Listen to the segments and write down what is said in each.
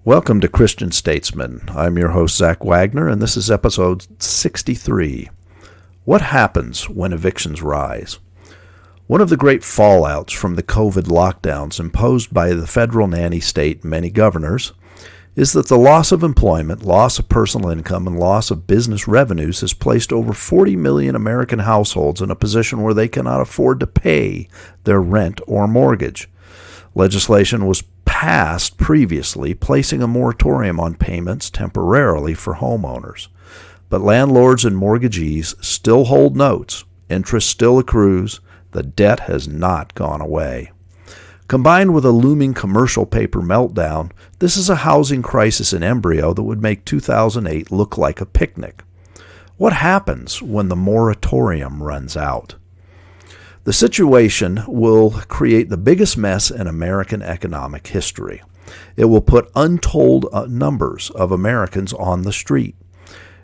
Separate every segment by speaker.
Speaker 1: Welcome to Christian Statesman. I'm your host, Zach Wagner, and this is episode 63. What happens when evictions rise? One of the great fallouts from the COVID lockdowns imposed by the federal nanny state and many governors is that the loss of employment, loss of personal income, and loss of business revenues has placed over 40 million American households in a position where they cannot afford to pay their rent or mortgage. Legislation was passed previously, placing a moratorium on payments temporarily for homeowners. But landlords and mortgagees still hold notes, interest still accrues, the debt has not gone away. Combined with a looming commercial paper meltdown, this is a housing crisis in embryo that would make 2008 look like a picnic. What happens when the moratorium runs out? The situation will create the biggest mess in American economic history. It will put untold numbers of Americans on the street.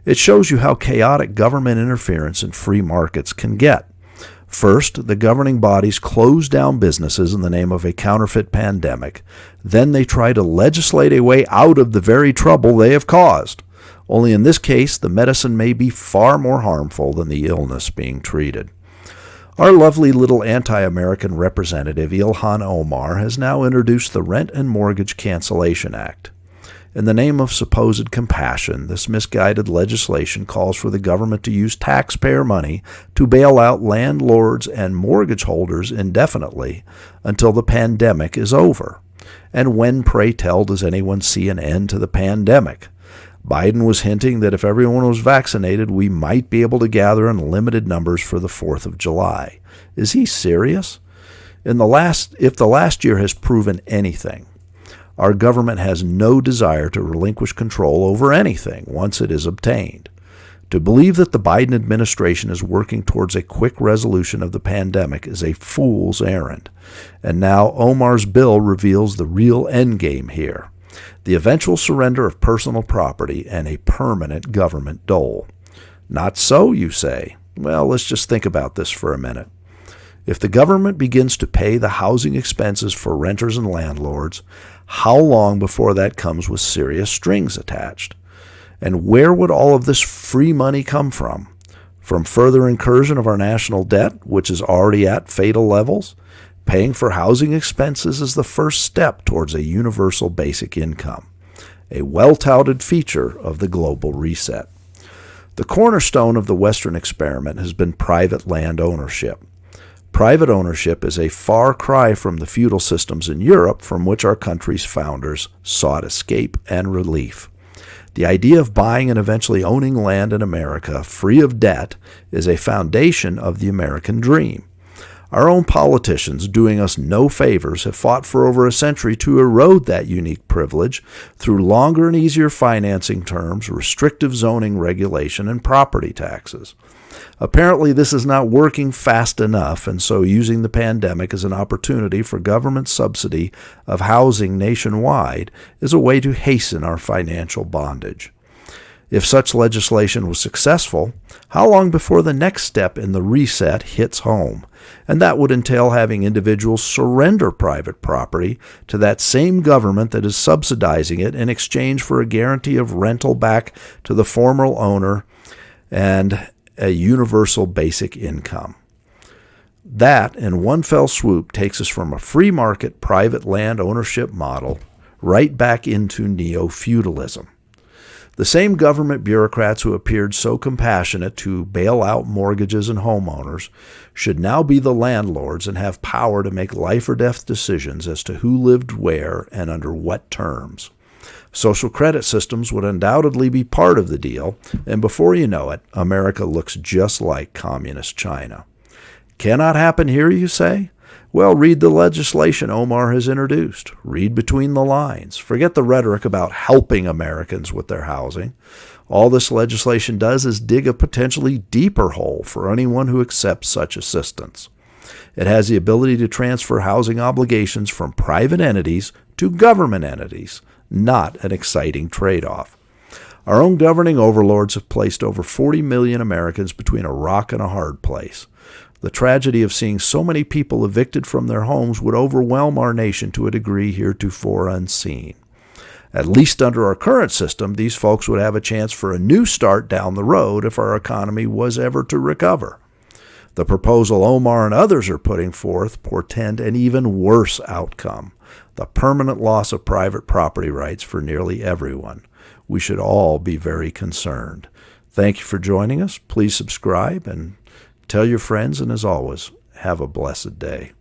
Speaker 1: It shows you how chaotic government interference in free markets can get. First, the governing bodies close down businesses in the name of a counterfeit pandemic. Then they try to legislate a way out of the very trouble they have caused. Only in this case, the medicine may be far more harmful than the illness being treated. Our lovely little anti-American representative, Ilhan Omar, has now introduced the Rent and Mortgage Cancellation Act. In the name of supposed compassion, this misguided legislation calls for the government to use taxpayer money to bail out landlords and mortgage holders indefinitely until the pandemic is over. And when, pray tell, does anyone see an end to the pandemic? Biden was hinting that if everyone was vaccinated, we might be able to gather in limited numbers for the 4th of July. Is he serious? If the last year has proven anything, our government has no desire to relinquish control over anything once it is obtained. To believe that the Biden administration is working towards a quick resolution of the pandemic is a fool's errand. And now Omar's bill reveals the real endgame here: the eventual surrender of personal property and a permanent government dole. Not so, you say? Well, let's just think about this for a minute. If the government begins to pay the housing expenses for renters and landlords, how long before that comes with serious strings attached? And where would all of this free money come from? From further incursion of our national debt, which is already at fatal levels? Paying for housing expenses is the first step towards a universal basic income, a well-touted feature of the global reset. The cornerstone of the Western experiment has been private land ownership. Private ownership is a far cry from the feudal systems in Europe from which our country's founders sought escape and relief. The idea of buying and eventually owning land in America free of debt is a foundation of the American dream. Our own politicians, doing us no favors, have fought for over a century to erode that unique privilege through longer and easier financing terms, restrictive zoning regulation, and property taxes. Apparently, this is not working fast enough, and so using the pandemic as an opportunity for government subsidy of housing nationwide is a way to hasten our financial bondage. If such legislation was successful, how long before the next step in the reset hits home? And that would entail having individuals surrender private property to that same government that is subsidizing it in exchange for a guarantee of rental back to the former owner and a universal basic income. That, in one fell swoop, takes us from a free market private land ownership model right back into neo-feudalism. The same government bureaucrats who appeared so compassionate to bail out mortgages and homeowners should now be the landlords and have power to make life or death decisions as to who lived where and under what terms. Social credit systems would undoubtedly be part of the deal, and before you know it, America looks just like communist China. Cannot happen here, you say? Well, read the legislation Omar has introduced. Read between the lines. Forget the rhetoric about helping Americans with their housing. All this legislation does is dig a potentially deeper hole for anyone who accepts such assistance. It has the ability to transfer housing obligations from private entities to government entities, not an exciting trade-off. Our own governing overlords have placed over 40 million Americans between a rock and a hard place. The tragedy of seeing so many people evicted from their homes would overwhelm our nation to a degree heretofore unseen. At least under our current system, these folks would have a chance for a new start down the road if our economy was ever to recover. The proposal Omar and others are putting forth portend an even worse outcome, the permanent loss of private property rights for nearly everyone. We should all be very concerned. Thank you for joining us. Please subscribe and tell your friends, and as always, have a blessed day.